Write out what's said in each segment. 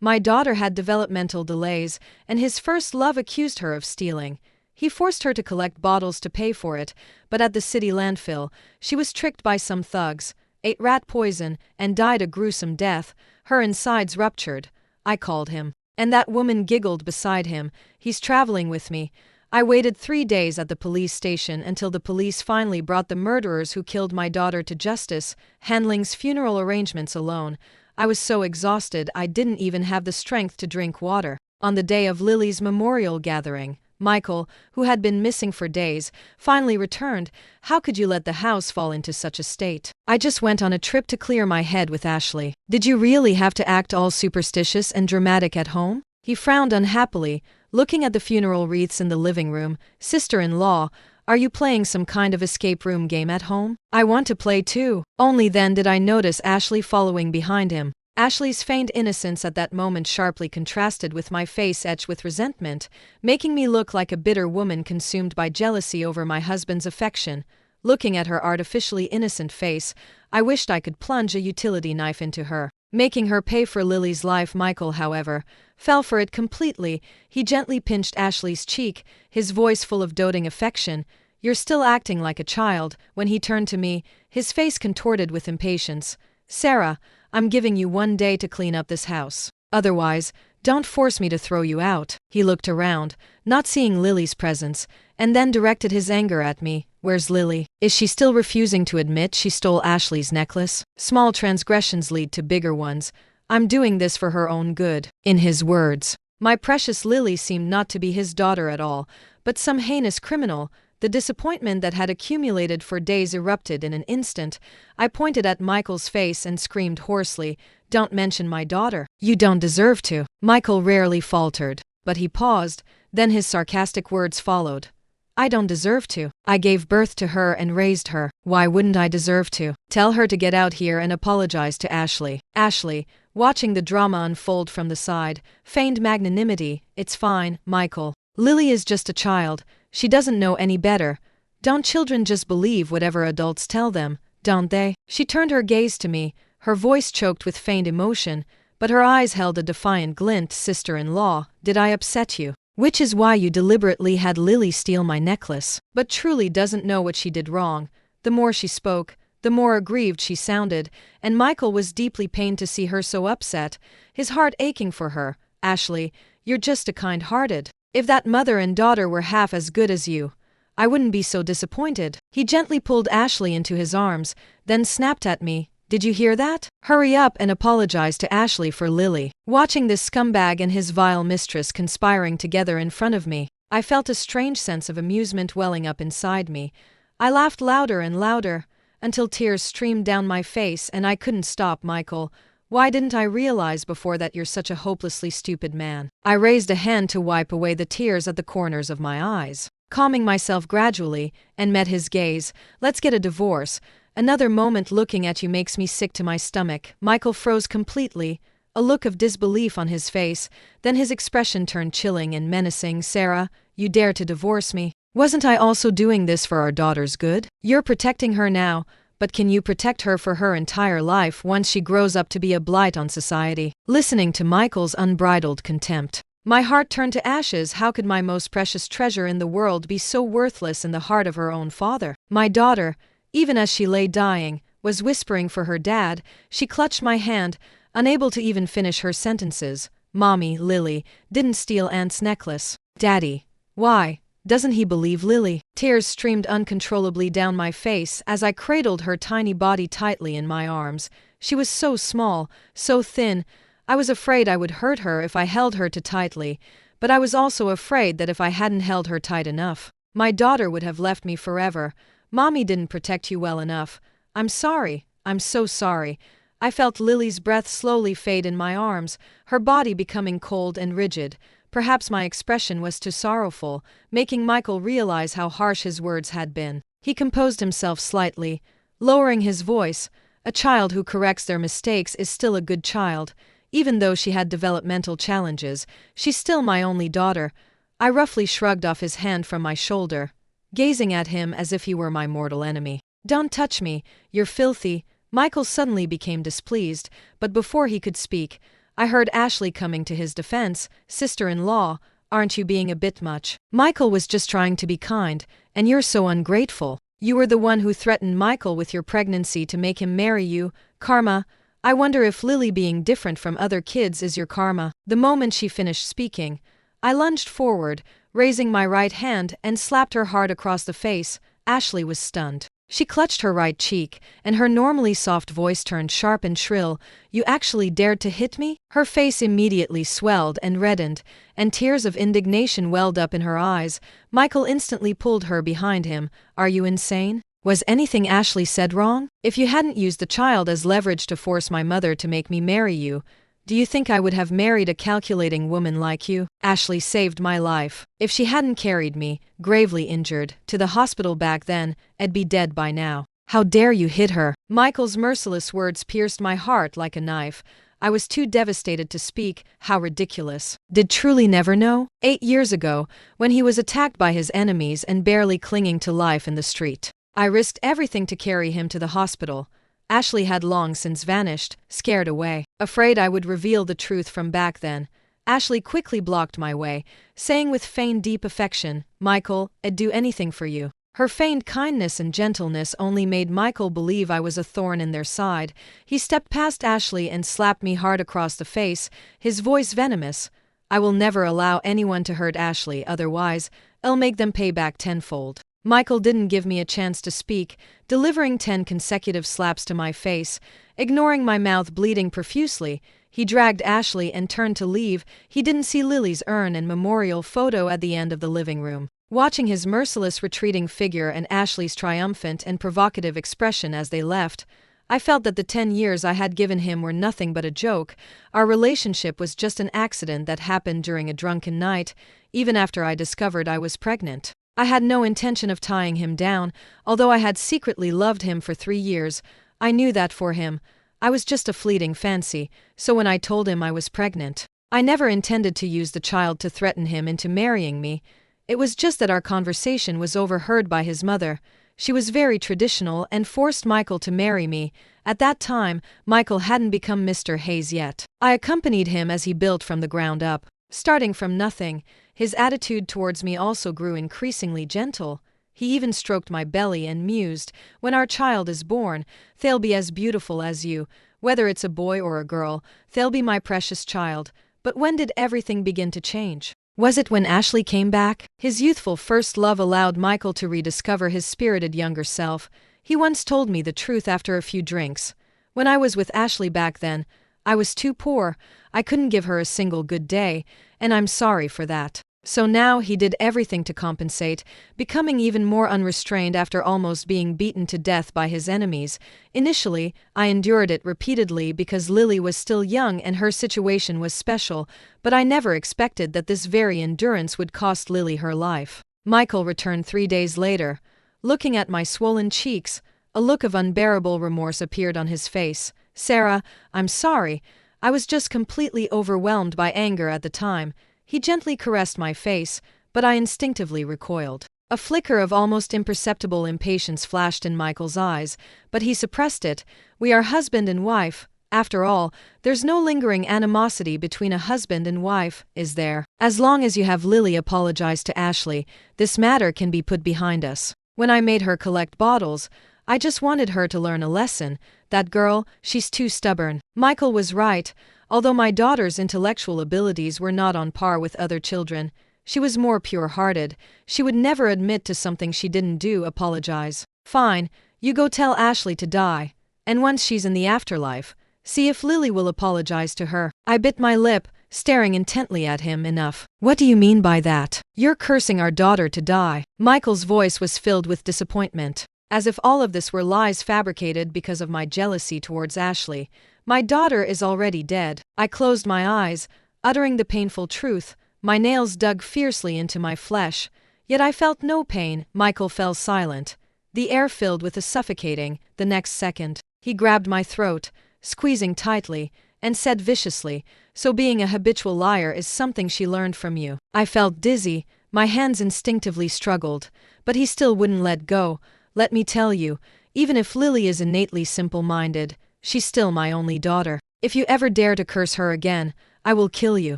My daughter had developmental delays, and his first love accused her of stealing. He forced her to collect bottles to pay for it, but at the city landfill, she was tricked by some thugs, ate rat poison, and died a gruesome death. Her insides ruptured. I called him. And that woman giggled beside him. He's traveling with me. I waited 3 days at the police station until the police finally brought the murderers who killed my daughter to justice, handling's funeral arrangements alone. I was so exhausted I didn't even have the strength to drink water. On the day of Lily's memorial gathering, Michael, who had been missing for days, finally returned. How could you let the house fall into such a state? I just went on a trip to clear my head with Ashley. Did you really have to act all superstitious and dramatic at home? He frowned unhappily, looking at the funeral wreaths in the living room. Sister-in-law, are you playing some kind of escape room game at home? I want to play too. Only then did I notice Ashley following behind him. Ashley's feigned innocence at that moment sharply contrasted with my face etched with resentment, making me look like a bitter woman consumed by jealousy over my husband's affection. Looking at her artificially innocent face, I wished I could plunge a utility knife into her. Making her pay for Lily's life. Michael, however, fell for it completely. He gently pinched Ashley's cheek, his voice full of doting affection. You're still acting like a child. When he turned to me, his face contorted with impatience. Sarah, I'm giving you 1 day to clean up this house. Otherwise, don't force me to throw you out. He looked around, not seeing Lily's presence, and then directed his anger at me. Where's Lily? Is she still refusing to admit she stole Ashley's necklace? Small transgressions lead to bigger ones. I'm doing this for her own good. In his words, my precious Lily seemed not to be his daughter at all, but some heinous criminal. The disappointment that had accumulated for days erupted in an instant. I pointed at Michael's face and screamed hoarsely, "Don't mention my daughter. You don't deserve to." Michael rarely faltered, but he paused, then his sarcastic words followed. I don't deserve to. I gave birth to her and raised her. Why wouldn't I deserve to? Tell her to get out here and apologize to Ashley. Ashley, watching the drama unfold from the side, feigned magnanimity. It's fine, Michael. Lily is just a child. She doesn't know any better. Don't children just believe whatever adults tell them, don't they? She turned her gaze to me, her voice choked with feigned emotion, but her eyes held a defiant glint. Sister-in-law, did I upset you? Which is why you deliberately had Lily steal my necklace. But truly doesn't know what she did wrong. The more she spoke, the more aggrieved she sounded, and Michael was deeply pained to see her so upset, his heart aching for her. Ashley, you're just a kind-hearted. If that mother and daughter were half as good as you, I wouldn't be so disappointed. He gently pulled Ashley into his arms, then snapped at me. Did you hear that? Hurry up and apologize to Ashley for Lily. Watching this scumbag and his vile mistress conspiring together in front of me, I felt a strange sense of amusement welling up inside me. I laughed louder and louder, until tears streamed down my face and I couldn't stop. Michael, why didn't I realize before that you're such a hopelessly stupid man? I raised a hand to wipe away the tears at the corners of my eyes, calming myself gradually, and met his gaze. Let's get a divorce. Another moment looking at you makes me sick to my stomach. Michael froze completely, a look of disbelief on his face, then his expression turned chilling and menacing. Sarah, you dare to divorce me? Wasn't I also doing this for our daughter's good? You're protecting her now, but can you protect her for her entire life once she grows up to be a blight on society? Listening to Michael's unbridled contempt, my heart turned to ashes. How could my most precious treasure in the world be so worthless in the heart of her own father? My daughter, even as she lay dying, was whispering for her dad. She clutched my hand, unable to even finish her sentences. Mommy, Lily didn't steal Aunt's necklace. Daddy, why? Doesn't he believe Lily? Tears streamed uncontrollably down my face as I cradled her tiny body tightly in my arms. She was so small, so thin. I was afraid I would hurt her if I held her too tightly, but I was also afraid that if I hadn't held her tight enough, my daughter would have left me forever. Mommy didn't protect you well enough. I'm sorry. I'm so sorry. I felt Lily's breath slowly fade in my arms, her body becoming cold and rigid. Perhaps my expression was too sorrowful, making Michael realize how harsh his words had been. He composed himself slightly, lowering his voice. A child who corrects their mistakes is still a good child. Even though she had developmental challenges, she's still my only daughter. I roughly shrugged off his hand from my shoulder, gazing at him as if he were my mortal enemy. Don't touch me, you're filthy. Michael suddenly became displeased, but before he could speak, I heard Ashley coming to his defense. Sister-in-law, aren't you being a bit much? Michael was just trying to be kind, and you're so ungrateful. You were the one who threatened Michael with your pregnancy to make him marry you. Karma. I wonder if Lily being different from other kids is your karma. The moment she finished speaking, I lunged forward, raising my right hand and slapped her hard across the face. Ashley was stunned. She clutched her right cheek, and her normally soft voice turned sharp and shrill. You actually dared to hit me? Her face immediately swelled and reddened, and tears of indignation welled up in her eyes. Michael instantly pulled her behind him. Are you insane? Was anything Ashley said wrong? If you hadn't used the child as leverage to force my mother to make me marry you, do you think I would have married a calculating woman like you? Ashley saved my life. If she hadn't carried me, gravely injured, to the hospital back then, I'd be dead by now. How dare you hit her? Michael's merciless words pierced my heart like a knife. I was too devastated to speak. How ridiculous. Did Truly never know? 8 years ago, when he was attacked by his enemies and barely clinging to life in the street, I risked everything to carry him to the hospital. Ashley had long since vanished, scared away. Afraid I would reveal the truth from back then, Ashley quickly blocked my way, saying with feigned deep affection, Michael, I'd do anything for you. Her feigned kindness and gentleness only made Michael believe I was a thorn in their side. He stepped past Ashley and slapped me hard across the face, his voice venomous. I will never allow anyone to hurt Ashley, otherwise, I'll make them pay back tenfold. Michael didn't give me a chance to speak, delivering 10 consecutive slaps to my face. Ignoring my mouth bleeding profusely, he dragged Ashley and turned to leave. He didn't see Lily's urn and memorial photo at the end of the living room. Watching his merciless retreating figure and Ashley's triumphant and provocative expression as they left, I felt that the 10 years I had given him were nothing but a joke. Our relationship was just an accident that happened during a drunken night, even after I discovered I was pregnant. I had no intention of tying him down, although I had secretly loved him for 3 years. I knew that for him, I was just a fleeting fancy, so when I told him I was pregnant, I never intended to use the child to threaten him into marrying me. It was just that our conversation was overheard by his mother. She was very traditional and forced Michael to marry me. At that time, Michael hadn't become Mr. Hayes yet. I accompanied him as he built from the ground up. Starting from nothing, his attitude towards me also grew increasingly gentle. He even stroked my belly and mused, when our child is born, they'll be as beautiful as you. Whether it's a boy or a girl, they'll be my precious child. But when did everything begin to change? Was it when Ashley came back? His youthful first love allowed Michael to rediscover his spirited younger self. He once told me the truth after a few drinks. When I was with Ashley back then, I was too poor. I couldn't give her a single good day, and I'm sorry for that. So now he did everything to compensate, becoming even more unrestrained after almost being beaten to death by his enemies. Initially, I endured it repeatedly because Lily was still young and her situation was special, but I never expected that this very endurance would cost Lily her life. Michael returned 3 days later. Looking at my swollen cheeks, a look of unbearable remorse appeared on his face. Sarah, I'm sorry. I was just completely overwhelmed by anger at the time. He gently caressed my face, but I instinctively recoiled. A flicker of almost imperceptible impatience flashed in Michael's eyes, but he suppressed it. We are husband and wife. After all, there's no lingering animosity between a husband and wife, is there? As long as you have Lily apologize to Ashley, this matter can be put behind us. When I made her collect bottles, I just wanted her to learn a lesson. That girl, she's too stubborn. Michael was right. Although my daughter's intellectual abilities were not on par with other children, she was more pure-hearted. She would never admit to something she didn't do. Apologize. Fine, you go tell Ashley to die. And once she's in the afterlife, see if Lily will apologize to her. I bit my lip, staring intently at him. Enough. What do you mean by that? You're cursing our daughter to die. Michael's voice was filled with disappointment. As if all of this were lies fabricated because of my jealousy towards Ashley. My daughter is already dead. I closed my eyes, uttering the painful truth. My nails dug fiercely into my flesh, yet I felt no pain. Michael fell silent. The air filled with a suffocating. The next second, he grabbed my throat, squeezing tightly, and said viciously, "So being a habitual liar is something she learned from you." I felt dizzy. My hands instinctively struggled, but he still wouldn't let go. Let me tell you, even if Lily is innately simple-minded, she's still my only daughter. If you ever dare to curse her again, I will kill you.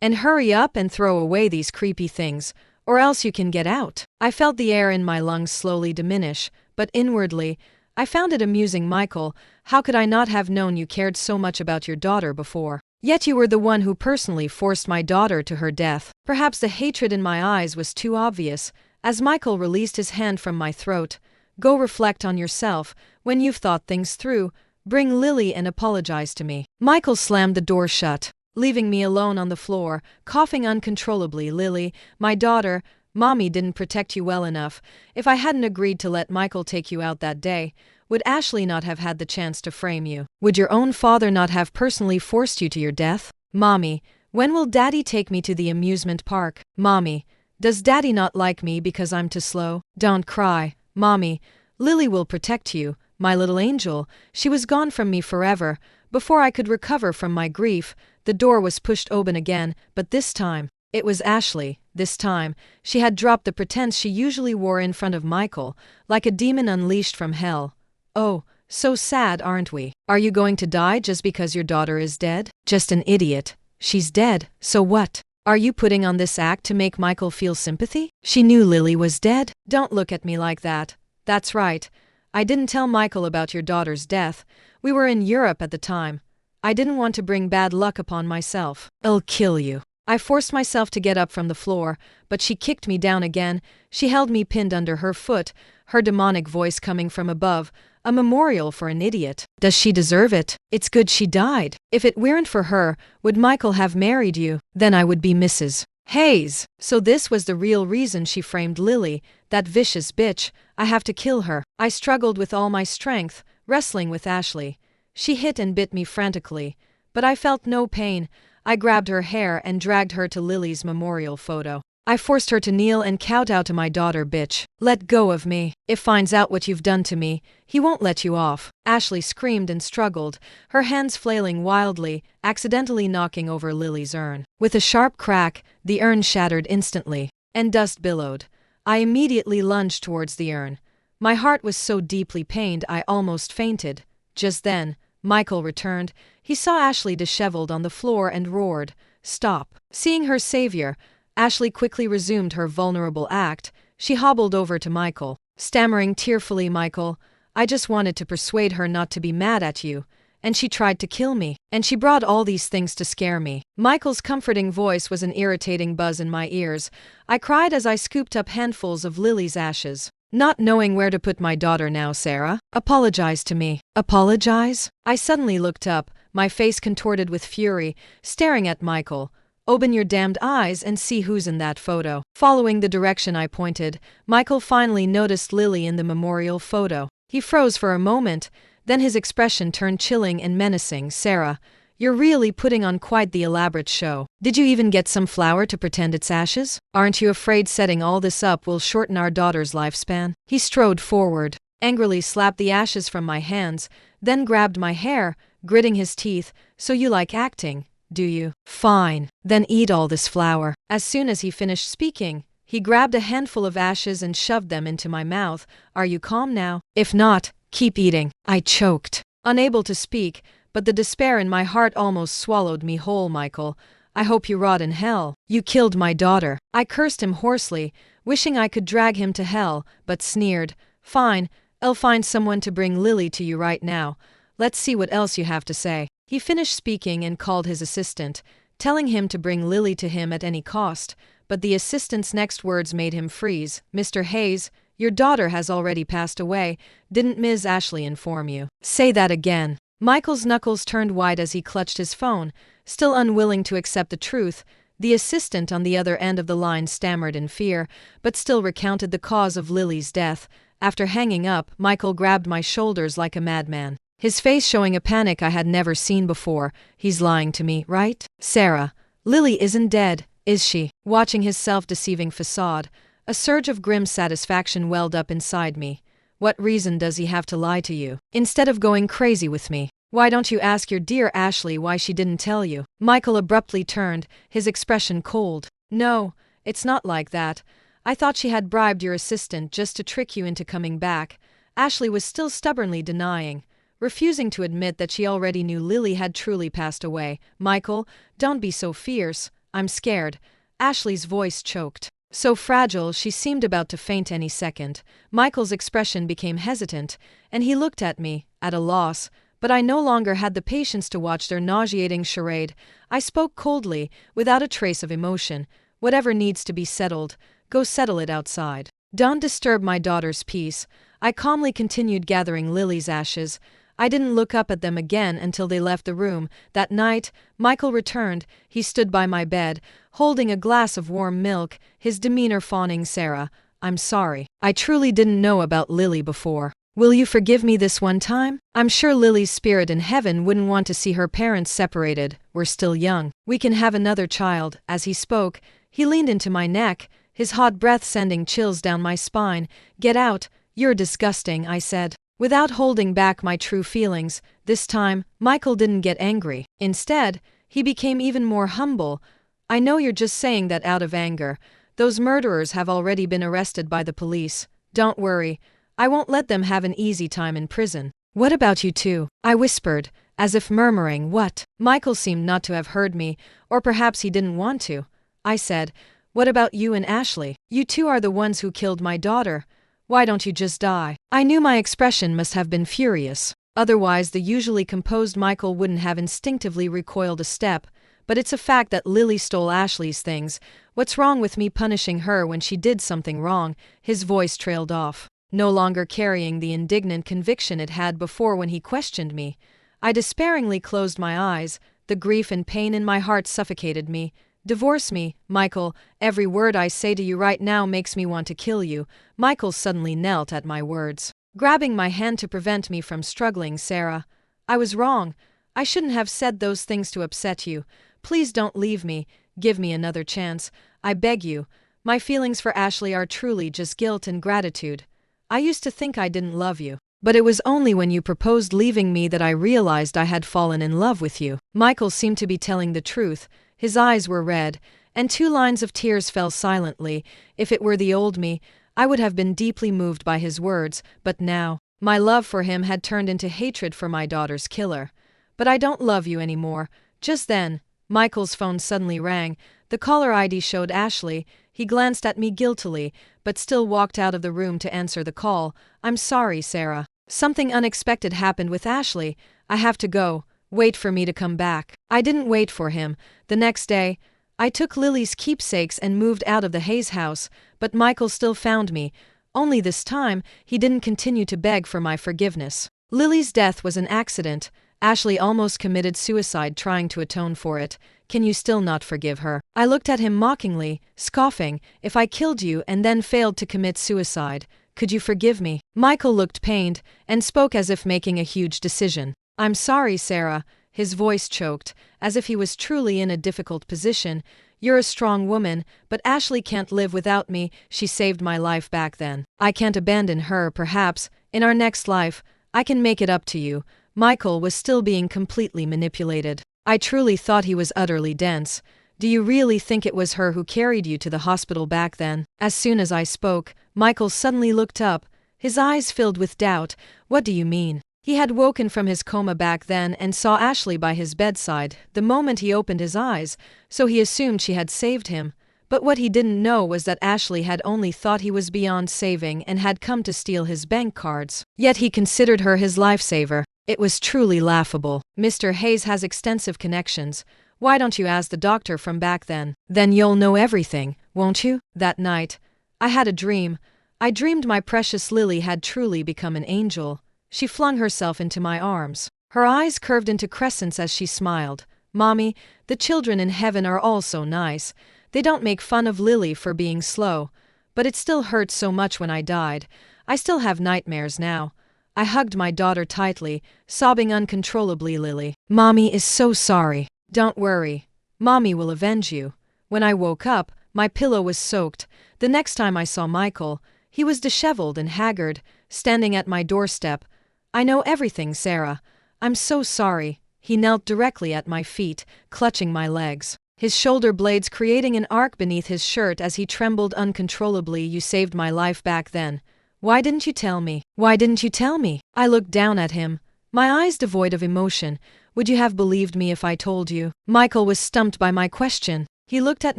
And hurry up and throw away these creepy things, or else you can get out." I felt the air in my lungs slowly diminish, but inwardly, I found it amusing. "Michael, how could I not have known you cared so much about your daughter before? Yet you were the one who personally forced my daughter to her death." Perhaps the hatred in my eyes was too obvious, as Michael released his hand from my throat. "Go reflect on yourself. When you've thought things through, bring Lily and apologize to me." Michael slammed the door shut, leaving me alone on the floor, coughing uncontrollably. "Lily, my daughter, Mommy didn't protect you well enough. If I hadn't agreed to let Michael take you out that day, would Ashley not have had the chance to frame you? Would your own father not have personally forced you to your death? Mommy, when will Daddy take me to the amusement park? Mommy, does Daddy not like me because I'm too slow? Don't cry, Mommy. Lily will protect you, my little angel." She was gone from me forever. Before I could recover from my grief, the door was pushed open again, but this time, it was Ashley. This time, she had dropped the pretense she usually wore in front of Michael, like a demon unleashed from hell. "Oh, so sad, aren't we? Are you going to die just because your daughter is dead? Just an idiot. She's dead, so what? Are you putting on this act to make Michael feel sympathy? She knew Lily was dead." "Don't look at me like that. That's right. I didn't tell Michael about your daughter's death. We were in Europe at the time. I didn't want to bring bad luck upon myself." "I'll kill you." I forced myself to get up from the floor, but she kicked me down again. She held me pinned under her foot, her demonic voice coming from above. "A memorial for an idiot. Does she deserve it? It's good she died. If it weren't for her, would Michael have married you? Then I would be Mrs. Hayes." So this was the real reason she framed Lily, that vicious bitch. I have to kill her. I struggled with all my strength, wrestling with Ashley. She hit and bit me frantically, but I felt no pain. I grabbed her hair and dragged her to Lily's memorial photo. I forced her to kneel and kowtow to my daughter. "Bitch, let go of me. If finds out what you've done to me, he won't let you off." Ashley screamed and struggled, her hands flailing wildly, accidentally knocking over Lily's urn. With a sharp crack, the urn shattered instantly, and dust billowed. I immediately lunged towards the urn. My heart was so deeply pained I almost fainted. Just then, Michael returned. He saw Ashley disheveled on the floor and roared, "Stop." Seeing her savior, Ashley quickly resumed her vulnerable act. She hobbled over to Michael, stammering tearfully, "Michael, I just wanted to persuade her not to be mad at you, and she tried to kill me, and she brought all these things to scare me." Michael's comforting voice was an irritating buzz in my ears. I cried as I scooped up handfuls of Lily's ashes. "Not knowing where to put my daughter now, Sarah? Apologize to me." "Apologize?" I suddenly looked up, my face contorted with fury, staring at Michael. "Open your damned eyes and see who's in that photo." Following the direction I pointed, Michael finally noticed Lily in the memorial photo. He froze for a moment, then his expression turned chilling and menacing. "Sarah, you're really putting on quite the elaborate show. Did you even get some flour to pretend it's ashes? Aren't you afraid setting all this up will shorten our daughter's lifespan?" He strode forward, angrily slapped the ashes from my hands, then grabbed my hair, gritting his teeth. "So you like acting, do you? Fine, then eat all this flour." As soon as he finished speaking, he grabbed a handful of ashes and shoved them into my mouth. "Are you calm now? If not, keep eating." I choked, unable to speak, but the despair in my heart almost swallowed me whole. "Michael, I hope you rot in hell. You killed my daughter." I cursed him hoarsely, wishing I could drag him to hell, but sneered, "Fine, I'll find someone to bring Lily to you right now. Let's see what else you have to say." He finished speaking and called his assistant, telling him to bring Lily to him at any cost, but the assistant's next words made him freeze. "Mr. Hayes, your daughter has already passed away. Didn't Ms. Ashley inform you?" "Say that again." Michael's knuckles turned white as he clutched his phone, still unwilling to accept the truth. The assistant on the other end of the line stammered in fear, but still recounted the cause of Lily's death. After hanging up, Michael grabbed my shoulders like a madman, his face showing a panic I had never seen before. "He's lying to me, right? Sarah, Lily isn't dead, is she?" Watching his self-deceiving facade, a surge of grim satisfaction welled up inside me. "What reason does he have to lie to you? Instead of going crazy with me, why don't you ask your dear Ashley why she didn't tell you?" Michael abruptly turned, his expression cold. "No, it's not like that. I thought she had bribed your assistant just to trick you into coming back." Ashley was still stubbornly denying. refusing to admit that she already knew Lily had truly passed away. Michael, don't be so fierce. I'm scared. Ashley's voice choked. So fragile, she seemed about to faint any second. Michael's expression became hesitant, and he looked at me, at a loss, but I no longer had the patience to watch their nauseating charade. I spoke coldly, without a trace of emotion. Whatever needs to be settled, go settle it outside. Don't disturb my daughter's peace. I calmly continued gathering Lily's ashes. I didn't look up at them again until they left the room. That night, Michael returned. He stood by my bed, holding a glass of warm milk, his demeanor fawning. Sarah, I'm sorry. I truly didn't know about Lily before. Will you forgive me this one time? I'm sure Lily's spirit in heaven wouldn't want to see her parents separated. We're still young. We can have another child. As he spoke, he leaned into my neck, his hot breath sending chills down my spine. Get out. You're disgusting, I said. Without holding back my true feelings, this time, Michael didn't get angry. Instead, he became even more humble. I know you're just saying that out of anger. Those murderers have already been arrested by the police. Don't worry. I won't let them have an easy time in prison. What about you two? I whispered, as if murmuring, what? Michael seemed not to have heard me, or perhaps he didn't want to. I said, what about you and Ashley? You two are the ones who killed my daughter. Why don't you just die? I knew my expression must have been furious. Otherwise, the usually composed Michael wouldn't have instinctively recoiled a step. But it's a fact that Lily stole Ashley's things. What's wrong with me punishing her when she did something wrong? His voice trailed off, no longer carrying the indignant conviction it had before when he questioned me. I despairingly closed my eyes. The grief and pain in my heart suffocated me. Divorce me, Michael. Every word I say to you right now makes me want to kill you. Michael suddenly knelt at my words, grabbing my hand to prevent me from struggling. Sarah, I was wrong. I shouldn't have said those things to upset you. Please don't leave me. Give me another chance. I beg you. My feelings for Ashley are truly just guilt and gratitude. I used to think I didn't love you. But it was only when you proposed leaving me that I realized I had fallen in love with you. Michael seemed to be telling the truth. His eyes were red, and 2 lines of tears fell silently. If it were the old me, I would have been deeply moved by his words, but now, my love for him had turned into hatred for my daughter's killer. But I don't love you anymore. Just then, Michael's phone suddenly rang. The caller ID showed Ashley. He glanced at me guiltily, but still walked out of the room to answer the call. I'm sorry, Sarah. Something unexpected happened with Ashley. I have to go. Wait for me to come back. I didn't wait for him. The next day, I took Lily's keepsakes and moved out of the Hayes house, but Michael still found me. Only this time, he didn't continue to beg for my forgiveness. Lily's death was an accident. Ashley almost committed suicide trying to atone for it. Can you still not forgive her? I looked at him mockingly, scoffing. If I killed you and then failed to commit suicide, could you forgive me? Michael looked pained and spoke as if making a huge decision. I'm sorry, Sarah. His voice choked, as if he was truly in a difficult position. You're a strong woman, but Ashley can't live without me. She saved my life back then. I can't abandon her. Perhaps, in our next life, I can make it up to you. Michael was still being completely manipulated. I truly thought he was utterly dense. Do you really think it was her who carried you to the hospital back then? As soon as I spoke, Michael suddenly looked up, his eyes filled with doubt. What do you mean? He had woken from his coma back then and saw Ashley by his bedside the moment he opened his eyes, so he assumed she had saved him. But what he didn't know was that Ashley had only thought he was beyond saving and had come to steal his bank cards. Yet he considered her his lifesaver. It was truly laughable. Mr. Hayes has extensive connections. Why don't you ask the doctor from back then? Then you'll know everything, won't you? That night, I had a dream. I dreamed my precious Lily had truly become an angel. She flung herself into my arms. Her eyes curved into crescents as she smiled. Mommy, the children in heaven are all so nice. They don't make fun of Lily for being slow. But it still hurt so much when I died. I still have nightmares now. I hugged my daughter tightly, sobbing uncontrollably. Lily, Mommy is so sorry. Don't worry. Mommy will avenge you. When I woke up, my pillow was soaked. The next time I saw Michael, he was disheveled and haggard, standing at my doorstep. I know everything, Sarah. I'm so sorry. He knelt directly at my feet, clutching my legs, his shoulder blades creating an arc beneath his shirt as he trembled uncontrollably. You saved my life back then. Why didn't you tell me? Why didn't you tell me? I looked down at him. my eyes devoid of emotion. Would you have believed me if I told you? Michael was stumped by my question. He looked at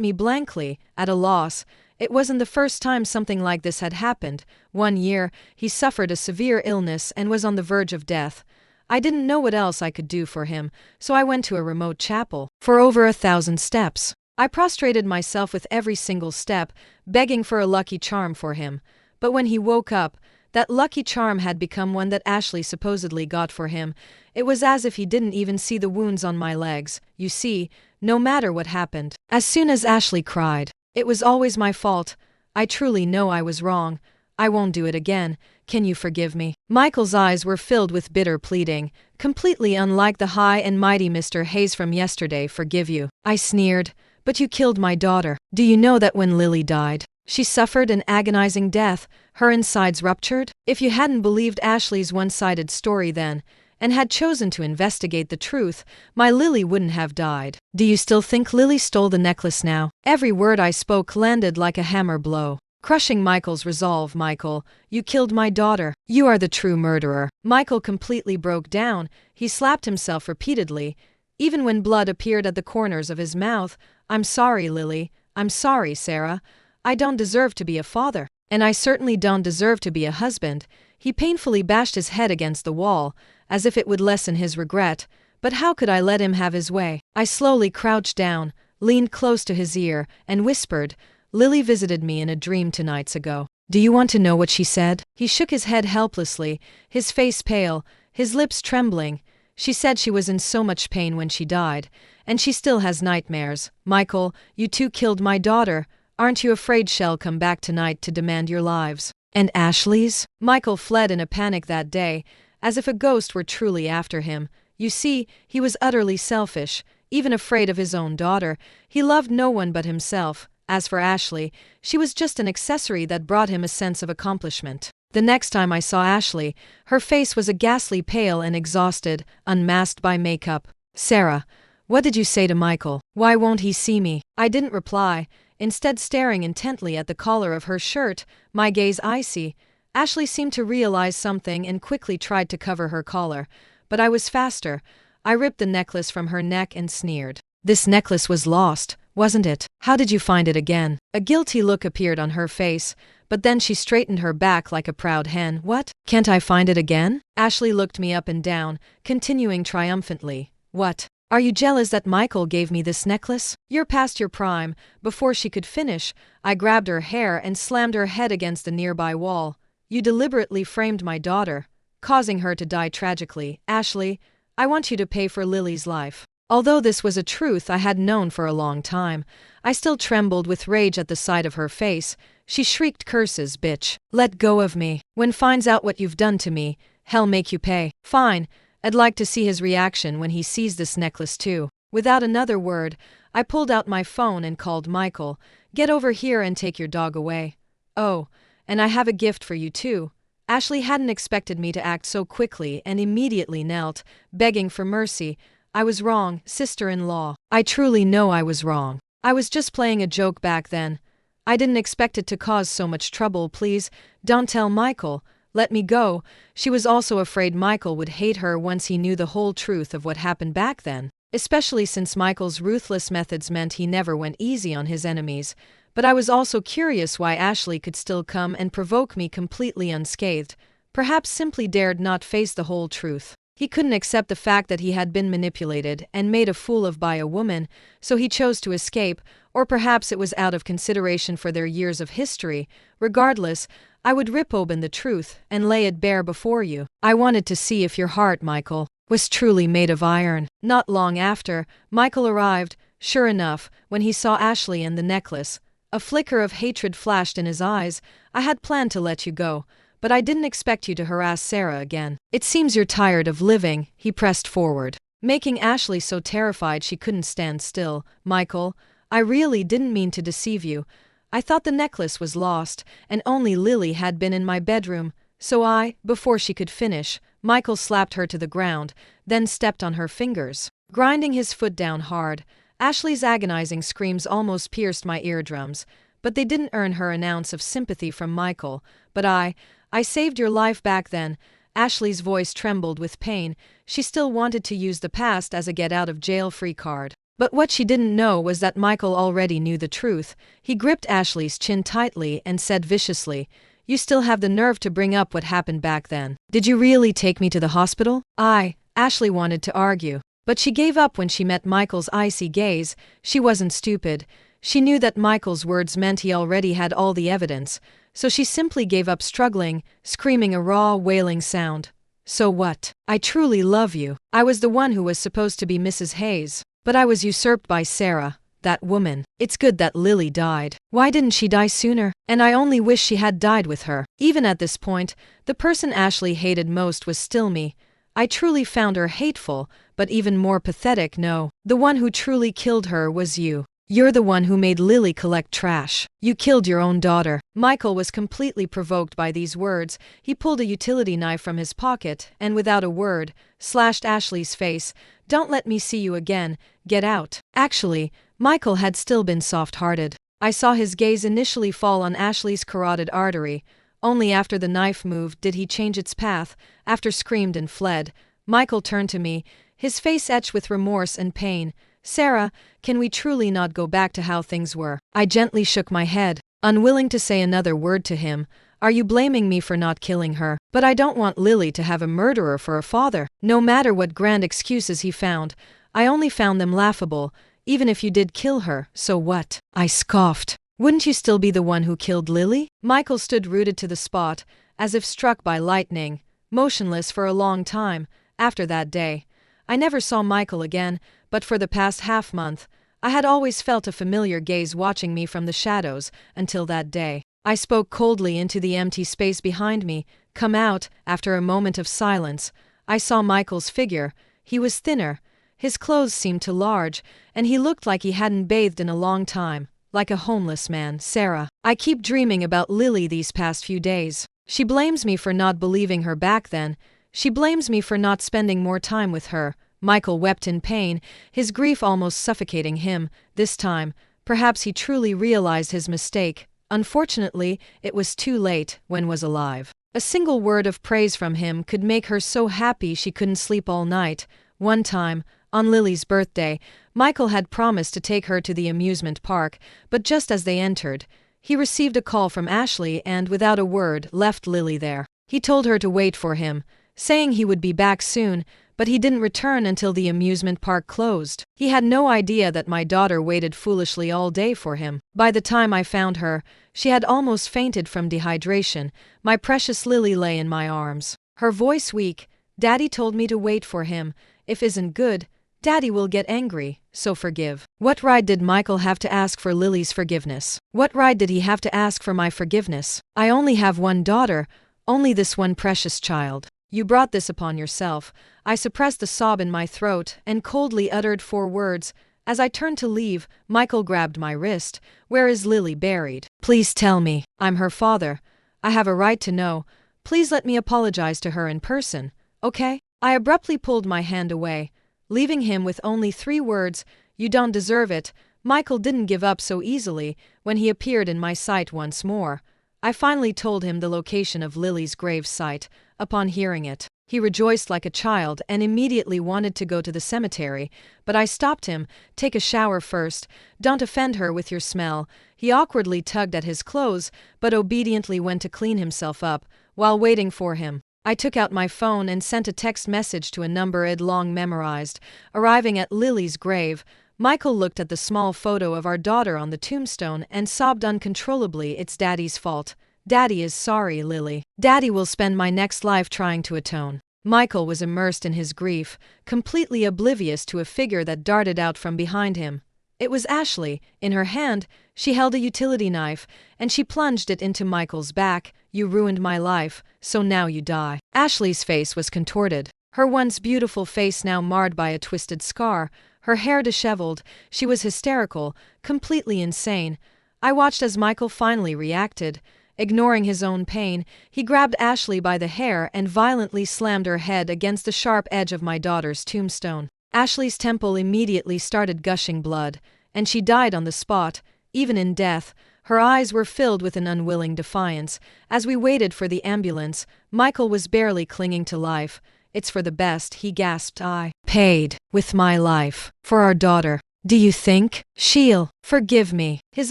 me blankly, at a loss. It wasn't the first time something like this had happened. 1 year, he suffered a severe illness and was on the verge of death. I didn't know what else I could do for him, so I went to a remote chapel. For over 1,000 steps. I prostrated myself with every single step, begging for a lucky charm for him. But when he woke up, that lucky charm had become one that Ashley supposedly got for him. It was as if he didn't even see the wounds on my legs. You see, no matter what happened, as soon as Ashley cried, "It was always my fault. I truly know I was wrong. I won't do it again. Can you forgive me?" Michael's eyes were filled with bitter pleading, completely unlike the high and mighty Mr. Hayes from yesterday. "Forgive you," I sneered. "But you killed my daughter. Do you know that when Lily died, she suffered an agonizing death, her insides ruptured? If you hadn't believed Ashley's one-sided story then, and had chosen to investigate the truth, my Lily wouldn't have died. Do you still think Lily stole the necklace now?" Every word I spoke landed like a hammer blow, crushing Michael's resolve. "Michael, you killed my daughter. You are the true murderer." Michael completely broke down. He slapped himself repeatedly, even when blood appeared at the corners of his mouth. "I'm sorry, Lily. I'm sorry, Sarah. I don't deserve to be a father. And I certainly don't deserve to be a husband." He painfully bashed his head against the wall, as if it would lessen his regret. But how could I let him have his way? I slowly crouched down, leaned close to his ear, and whispered, "Lily visited me in a dream 2 nights ago. Do you want to know what she said?" He shook his head helplessly, his face pale, his lips trembling. "She said she was in so much pain when she died, and she still has nightmares. Michael, you too killed my daughter. Aren't you afraid she'll come back tonight to demand your lives? And Ashley's?" Michael fled in a panic that day, as if a ghost were truly after him. You see, he was utterly selfish, even afraid of his own daughter. He loved no one but himself. As for Ashley, she was just an accessory that brought him a sense of accomplishment. The next time I saw Ashley, her face was a ghastly pale and exhausted, unmasked by makeup. "Sarah, what did you say to Michael? Why won't he see me?" I didn't reply, instead staring intently at the collar of her shirt, my gaze icy. Ashley seemed to realize something and quickly tried to cover her collar, but I was faster. I ripped the necklace from her neck and sneered. "This necklace was lost, wasn't it? How did you find it again?" A guilty look appeared on her face, but then she straightened her back like a proud hen. "What? Can't I find it again?" Ashley looked me up and down, continuing triumphantly. "What? Are you jealous that Michael gave me this necklace? You're past your prime." Before she could finish, I grabbed her hair and slammed her head against a nearby wall. "You deliberately framed my daughter, causing her to die tragically. Ashley, I want you to pay for Lily's life." Although this was a truth I had known for a long time, I still trembled with rage at the sight of her face. She shrieked curses. "Bitch, let go of me. When finds out what you've done to me, hell make you pay." "Fine. I'd like to see his reaction when he sees this necklace too." Without another word, I pulled out my phone and called Michael. "Get over here and take your dog away. Oh, and I have a gift for you too." Ashley hadn't expected me to act so quickly and immediately knelt, begging for mercy. "I was wrong, sister-in-law. I truly know I was wrong. I was just playing a joke back then. I didn't expect it to cause so much trouble. Please, don't tell Michael. Let me go." She was also afraid Michael would hate her once he knew the whole truth of what happened back then, especially since Michael's ruthless methods meant he never went easy on his enemies. But I was also curious why Ashley could still come and provoke me completely unscathed, perhaps simply dared not face the whole truth. He couldn't accept the fact that he had been manipulated and made a fool of by a woman, so he chose to escape, or perhaps it was out of consideration for their years of history. Regardless, I would rip open the truth and lay it bare before you. I wanted to see if your heart, Michael, was truly made of iron. Not long after, Michael arrived. Sure enough, when he saw Ashley and the necklace, a flicker of hatred flashed in his eyes. "I had planned to let you go, but I didn't expect you to harass Sarah again. It seems you're tired of living." He pressed forward, making Ashley so terrified she couldn't stand still. "Michael, I really didn't mean to deceive you. I thought the necklace was lost, and only Lily had been in my bedroom, so I..." Before she could finish, Michael slapped her to the ground, then stepped on her fingers, grinding his foot down hard. Ashley's agonizing screams almost pierced my eardrums, but they didn't earn her an ounce of sympathy from Michael. "But I saved your life back then. Ashley's voice trembled with pain. She still wanted to use the past as a get-out-of-jail-free card. But what she didn't know was that Michael already knew the truth. He gripped Ashley's chin tightly and said viciously, "You still have the nerve to bring up what happened back then. Did you really take me to the hospital?" Ashley wanted to argue. But she gave up when she met Michael's icy gaze. She wasn't stupid. She knew that Michael's words meant he already had all the evidence. So she simply gave up, struggling, screaming a raw, wailing sound. "So what? I truly love you. I was the one who was supposed to be Mrs. Hayes. But I was usurped by Sarah, that woman. It's good that Lily died. Why didn't she die sooner? And I only wish she had died with her." Even at this point, the person Ashley hated most was still me. I truly found her hateful, but even more pathetic. No, the one who truly killed her was you. You're the one who made Lily collect trash. You killed your own daughter. Michael was completely provoked by these words. He pulled a utility knife from his pocket and, without a word, slashed Ashley's face. "Don't let me see you again. Get out." Actually, Michael had still been soft-hearted. I saw his gaze initially fall on Ashley's carotid artery. Only after the knife moved did he change its path. After screamed and fled, Michael turned to me, his face etched with remorse and pain. "Sarah, can we truly not go back to how things were?" I gently shook my head, unwilling to say another word to him. "Are you blaming me for not killing her? But I don't want Lily to have a murderer for a father." No matter what grand excuses he found, I only found them laughable. "Even if you did kill her, so what?" I scoffed. "Wouldn't you still be the one who killed Lily?" Michael stood rooted to the spot, as if struck by lightning, motionless for a long time. After that day, I never saw Michael again, but for the past half-month, I had always felt a familiar gaze watching me from the shadows, until that day. I spoke coldly into the empty space behind me. "Come out." After a moment of silence, I saw Michael's figure. He was thinner, his clothes seemed too large, and he looked like he hadn't bathed in a long time, like a homeless man. "Sarah, I keep dreaming about Lily these past few days. She blames me for not believing her back then. She blames me for not spending more time with her." Michael wept in pain, his grief almost suffocating him. This time, perhaps he truly realized his mistake. Unfortunately, it was too late. When was alive. A single word of praise from him could make her so happy she couldn't sleep all night. One time, on Lily's birthday, Michael had promised to take her to the amusement park, but just as they entered, he received a call from Ashley and, without a word, left Lily there. He told her to wait for him, saying he would be back soon, but he didn't return until the amusement park closed. He had no idea that my daughter waited foolishly all day for him. By the time I found her, she had almost fainted from dehydration. My precious Lily lay in my arms, her voice weak. "Daddy told me to wait for him. If isn't good, Daddy will get angry, so forgive." What right did Michael have to ask for Lily's forgiveness? What right did he have to ask for my forgiveness? I only have one daughter, only this one precious child. "You brought this upon yourself." I suppressed the sob in my throat and coldly uttered 4 words. As I turned to leave, Michael grabbed my wrist. "Where is Lily buried? Please tell me. I'm her father. I have a right to know. Please let me apologize to her in person, okay?" I abruptly pulled my hand away, leaving him with only 3 words, "You don't deserve it." Michael didn't give up so easily. When he appeared in my sight once more, I finally told him the location of Lily's grave site. Upon hearing it, he rejoiced like a child and immediately wanted to go to the cemetery, but I stopped him. "Take a shower first. Don't offend her with your smell." He awkwardly tugged at his clothes, but obediently went to clean himself up. While waiting for him, I took out my phone and sent a text message to a number I'd long memorized. Arriving at Lily's grave, Michael looked at the small photo of our daughter on the tombstone and sobbed uncontrollably. "It's Daddy's fault. Daddy is sorry, Lily. Daddy will spend my next life trying to atone." Michael was immersed in his grief, completely oblivious to a figure that darted out from behind him. It was Ashley. In her hand, she held a utility knife, and she plunged it into Michael's back. "You ruined my life, so now you die." Ashley's face was contorted, her once beautiful face now marred by a twisted scar, her hair disheveled. She was hysterical, completely insane. I watched as Michael finally reacted. Ignoring his own pain, he grabbed Ashley by the hair and violently slammed her head against the sharp edge of my daughter's tombstone. Ashley's temple immediately started gushing blood, and she died on the spot. Even in death, Her eyes were filled with an unwilling defiance. As we waited for the ambulance, Michael was barely clinging to life. "It's for the best," he gasped. "I paid with my life for our daughter. Do you think she'll forgive me?" His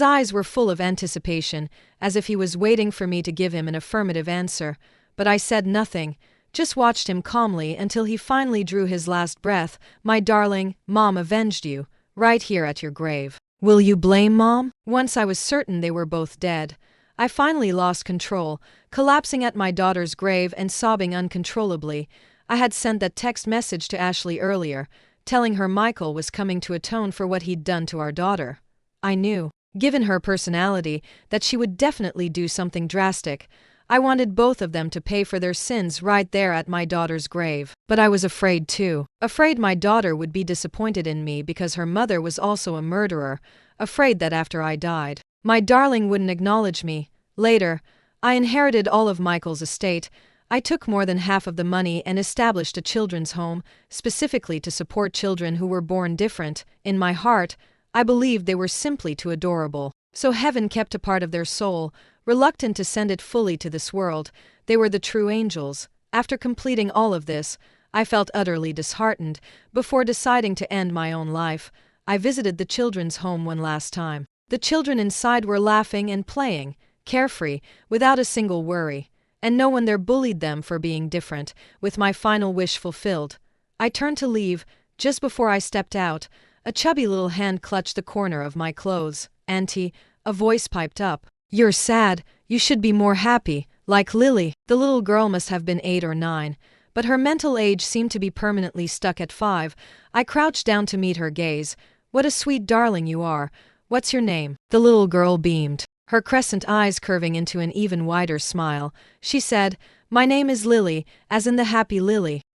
eyes were full of anticipation, as if he was waiting for me to give him an affirmative answer. But I said nothing, just watched him calmly until he finally drew his last breath. "My darling, Mom avenged you, right here at your grave. Will you blame Mom?" Once I was certain they were both dead, I finally lost control, collapsing at my daughter's grave and sobbing uncontrollably. I had sent that text message to Ashley earlier, telling her Michael was coming to atone for what he'd done to our daughter. I knew, given her personality, that she would definitely do something drastic. I wanted both of them to pay for their sins right there at my daughter's grave. But I was afraid too. Afraid my daughter would be disappointed in me because her mother was also a murderer. Afraid that after I died, my darling wouldn't acknowledge me. Later, I inherited all of Michael's estate. I took more than half of the money and established a children's home, specifically to support children who were born different. In my heart, I believed they were simply too adorable. So heaven kept a part of their soul, reluctant to send it fully to this world. They were the true angels. After completing all of this, I felt utterly disheartened. Before deciding to end my own life, I visited the children's home one last time. The children inside were laughing and playing, carefree, without a single worry. And no one there bullied them for being different. With my final wish fulfilled, I turned to leave. Just before I stepped out, a chubby little hand clutched the corner of my clothes. "Auntie," a voice piped up. "You're sad. You should be more happy, like Lily." The little girl must have been 8 or 9, but her mental age seemed to be permanently stuck at 5. I crouched down to meet her gaze. "What a sweet darling you are. What's your name?" The little girl beamed, her crescent eyes curving into an even wider smile. She said, "My name is Lily, as in the happy lily."